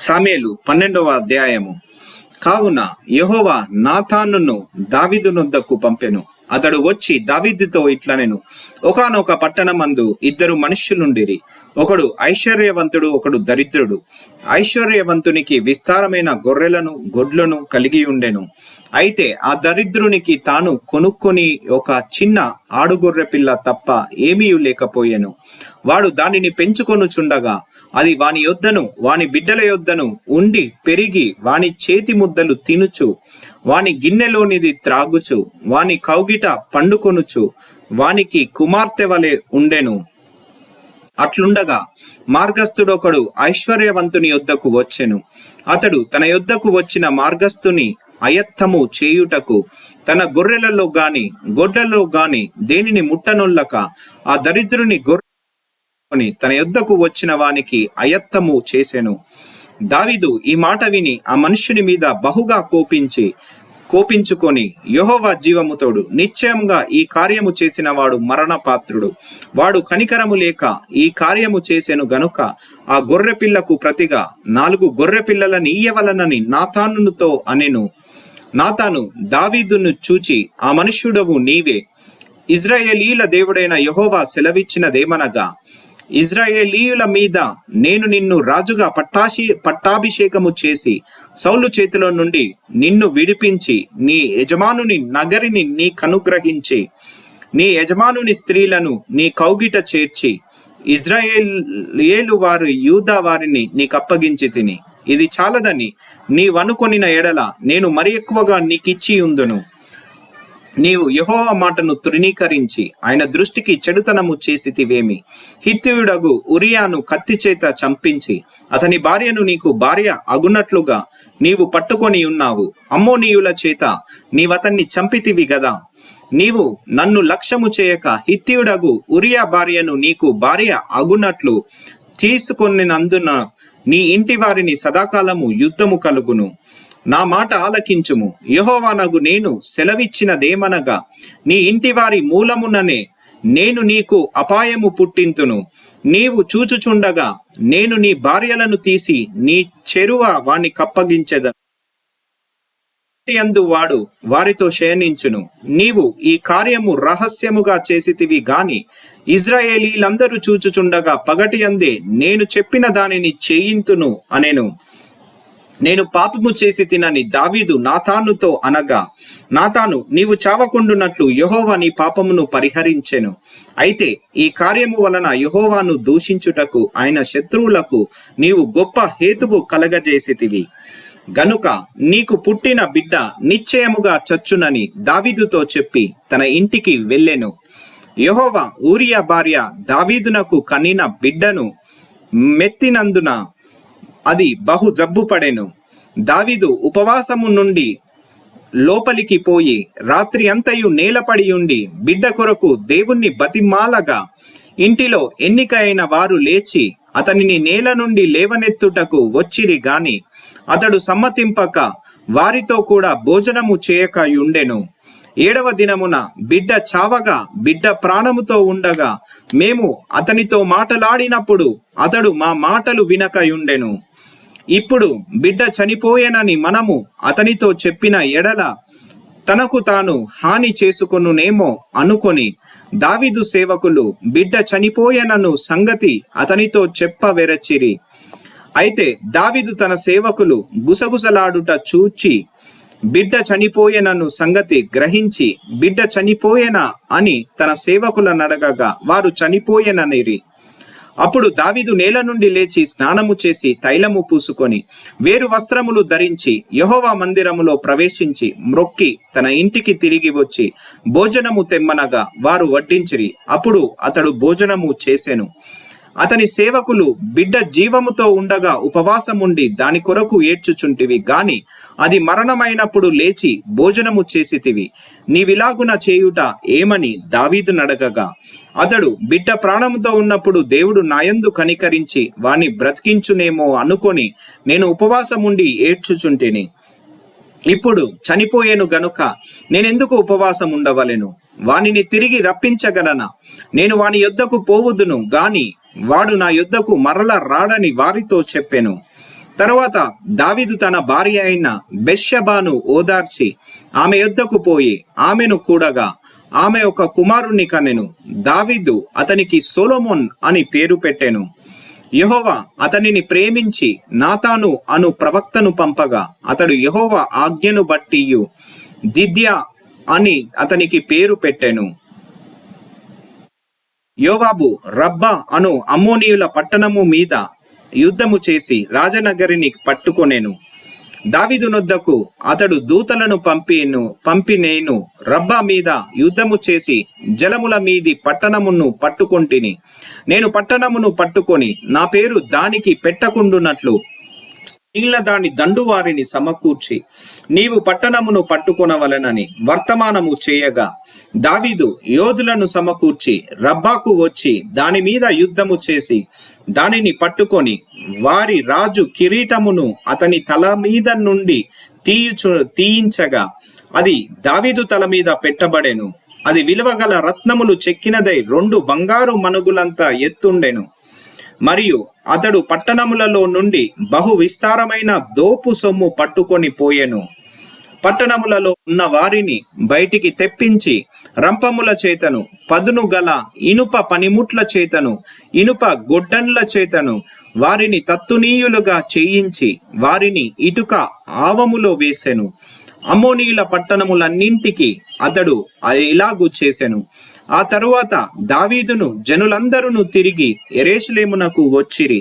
సామెలు 12వ అధ్యాయము. కావున యెహోవా నాతానును దావీదునొద్దకు పంపెను. అతడు వచ్చి దావీదుతో ఇట్లనెను, ఒకానొక పట్టణమందు ఇద్దరు మనుష్యులుండిరి. ఒకడు ఐశ్వర్యవంతుడు, ఒకడు దరిద్రుడు. ఐశ్వర్యవంతునికి విస్తారమైన గొర్రెలను గొడ్లను కలిగి ఉండెను. అయితే ఆ దరిద్రునికి తాను కొనుక్కొని ఒక చిన్న ఆడుగొర్రె పిల్ల తప్ప ఏమీ లేకపోయెను. వాడు దానిని పెంచుకొనుచుండగా అది వాని యొద్దను వాని బిడ్డల యొద్దను ఉండి పెరిగి వాని చేతి ముద్దలు తినుచు, వాని గిన్నెలోనిది త్రాగుచు, వాని కౌగిట పండుకొనుచు వానికి కుమార్తె వలె ఉండెను. అట్లుండగా మార్గస్థుడొకడు ఐశ్వర్యవంతుని యొద్దకు వచ్చెను. అతడు తన యొద్దకు వచ్చిన మార్గస్థుని అయత్తము చేయుటకు తన గొర్రెలలో గాని గొడ్లలో గాని దేనిని ముట్టనొల్లక ఆ దరిద్రుని గొర్రె తన యొద్దకు వచ్చిన వానికి అయత్తము చేసెను. దావీదు ఈ మాట విని ఆ మనుష్యుని మీద బహుగా కోపించుకొని, యెహోవా జీవముతోడు, నిశ్చయంగా ఈ కార్యము చేసిన వాడు మరణపాత్రుడు. వాడు కనికరము లేక ఈ కార్యము చేసెను గనుక ఆ గొర్రె పిల్లకు ప్రతిగా 4 గొర్రె పిల్లలను ఇయ్యవలనని నాతానుతో అనెను. నాతాను దావీదును చూచి, ఆ మనుష్యుడవు నీవే, ఇజ్రాయేలీల దేవుడైన యెహోవా సెలవిచ్చినదేమనగా, ఇజ్రాయేలీయుల మీద నేను నిన్ను రాజుగా పట్టాభిషేకము చేసి సౌలు చేతిలో నుండి నిన్ను విడిపించి నీ యజమానుని నగరిని నీకనుగ్రహించి నీ యజమానుని స్త్రీలను నీ కౌగిట చేర్చి ఇజ్రాయేలు వారు యూదా వారిని నీకప్పగించి తిని, ఇది చాలదని నీవనుకొనిన ఎడల నేను మరి ఎక్కువగా నీకిచ్చి ఉందును. నీవు యెహోవా మాటను తృణీకరించి ఆయన దృష్టికి చెడుతనము చేసితివేమి? హిత్తీయుడగు ఉరియాను కత్తి చేత చంపించి అతని భార్యను నీకు భార్య అగునట్లుగా నీవు పట్టుకొని ఉన్నావు. అమ్మోనీయుల చేత నీవతన్ని చంపితివి గదా. నీవు నన్ను లక్ష్యము చేయక హిత్తీయుడగు ఉరియా భార్యను నీకు భార్య అగునట్లు తీసుకొనినందున నీ ఇంటి వారిని సదాకాలము యుద్ధము కలుగును. నా మాట ఆలకించుము. యెహోవానగు నేను సెలవిచ్చినదేమనగా, నీ ఇంటి వారి మూలముననే నేను నీకు అపాయము పుట్టింతును. నీవు చూచుచుండగా నేను నీ భార్యలను తీసి నీ చెరువ వాణ్ణి కప్పగించెదను. యందు వాడు వారితో శయనించును. నీవు ఈ కార్యము రహస్యముగా చేసితివి గాని ఇజ్రాయేలీలందరూ చూచుచుండగా పగటి యందే నేను చెప్పిన దానిని చేయింతును అనెను. నేను పాపము చేసి తినని దావీదు నాతానుతో అనగా, నాతాను నీవు చావకుండునట్లు యెహోవా నీ పాపమును పరిహరించెను. అయితే ఈ కార్యము వలన యెహోవాను దూషించుటకు ఆయన శత్రువులకు నీవు గొప్ప హేతువు కలగజేసితివి గనుక నీకు పుట్టిన బిడ్డ నిశ్చయముగా చచ్చునని దావీదుతో చెప్పి తన ఇంటికి వెళ్ళెను. యెహోవా ఊరియా భార్య దావీదునకు కనిన బిడ్డను మెత్తినందున అది బహు జబ్బుపడెను. దావీదు ఉపవాసము నుండి లోపలికి పోయి రాత్రి అంతయు నేలపడి ఉండి బిడ్డ కొరకు దేవుణ్ణి బతిమాలగా ఇంటిలో ఎన్నిక అయిన వారు లేచి అతనిని నేల నుండి లేవనెత్తుటకు వచ్చిరి గాని అతడు సమ్మతింపక వారితో కూడా భోజనము చేయక ఉండెను. 7వ దినమున బిడ్డ చావగా బిడ్డ ప్రాణముతో ఉండగా మేము అతనితో మాటలాడినప్పుడు అతడు మా మాటలు వినక ఉండెను. ఇప్పుడు బిడ్డ చనిపోయేనని మనము అతనితో చెప్పిన ఎడల తనకు తాను హాని చేసుకొనునేమో అనుకొని దావీదు సేవకులు బిడ్డ చనిపోయేనను సంగతి అతనితో చెప్పవెరచిరి. అయితే దావీదు తన సేవకులు గుసగుసలాడుట చూచి బిడ్డ చనిపోయేనను సంగతి గ్రహించి బిడ్డ చనిపోయేనా అని తన సేవకులనడగగా వారు చనిపోయేననిరి. అప్పుడు దావీదు నేల నుండి లేచి స్నానము చేసి తైలము పూసుకొని వేరు వస్త్రములు ధరించి యెహోవా మందిరములో ప్రవేశించి మ్రొక్కి తన ఇంటికి తిరిగి వచ్చి భోజనము తెమ్మనగా వారు వడ్డించిరి. అప్పుడు అతడు భోజనము చేసెను. అతని సేవకులు బిడ్డ జీవముతో ఉండగా ఉపవాసముండి దాని కొరకు ఏడ్చుచుంటివి గాని అది మరణమైనప్పుడు లేచి భోజనము చేసితివి. నీవిలాగున చేయుట ఏమని దావీదు నడగగా అతడు బిడ్డ ప్రాణముతో ఉన్నప్పుడు దేవుడు నాయందు కనికరించి వాణ్ణి బ్రతికించునేమో అనుకొని నేను ఉపవాసముండి ఏడ్చుచుంటిని. ఇప్పుడు చనిపోయేను గనుక నేనెందుకు ఉపవాసం ఉండవలెను? వానిని తిరిగి రప్పించగలనా? నేను వాని యొద్దకు పోవుదును గాని వాడు నా యొద్దకు మరల రాడని వారితో చెప్పెను. తరువాత దావీదు తన భార్య అయిన బెత్షెబాను ఓదార్చి ఆమె యొద్దకు పోయి ఆమెను కూడగా ఆమె ఒక కుమారుణ్ణి కనెను. దావీదు అతనికి సొలొమోన్ అని పేరు పెట్టెను. యెహోవా అతనిని ప్రేమించి నాతాను అను ప్రవక్తను పంపగా అతడు యెహోవా ఆజ్ఞను బట్టియు దిద్యా అని అతనికి పేరు పెట్టెను. యోవాబు రబ్బా అను అమ్మోనీయుల పట్టణము మీద యుద్ధము చేసి రాజనగరిని పట్టుకొనెను. దావీదు నొద్దకు అతడు దూతలను పంపినేను రబ్బా మీద యుద్ధము చేసి జలముల మీది పట్టణమును పట్టుకొంటిని. నేను పట్టణమును పట్టుకొని నా పేరు దానికి పెట్టకుండునట్లు నీళ్ళ దాని దండు వారిని సమకూర్చి నీవు పట్టణమును పట్టుకొనవలెనని వర్తమానము చేయగా దావీదు యోధులను సమకూర్చి రబ్బాకు వచ్చి దాని మీద యుద్ధము చేసి దానిని పట్టుకొని వారి రాజు కిరీటమును అతని తల మీద నుండి తీయించగా అది దావీదు తల మీద పెట్టబడెను. అది విలువగల రత్నములు చెక్కినదై 2 బంగారు మనుగులంతా ఎత్తుండెను. మరియు అతడు పట్టణములలో నుండి బహు విస్తారమైన దోపు సొమ్ము పట్టుకొని పోయెను. పట్టణములలో ఉన్న వారిని బయటికి తెప్పించి రంపముల చేతను పదును గల ఇనుప పనిముట్ల చేతను ఇనుప గొడ్డన్ల చేతను వారిని తత్తునీయులుగా చేయించి వారిని ఇటుక ఆవములో వేసెను. అమ్మోనీయుల పట్టణములన్నింటికి అతడు ఇలాగు చేసెను. ఆ తరువాత దావీదును జనులందరూ తిరిగి యెరూషలేమునకు వచ్చిరి.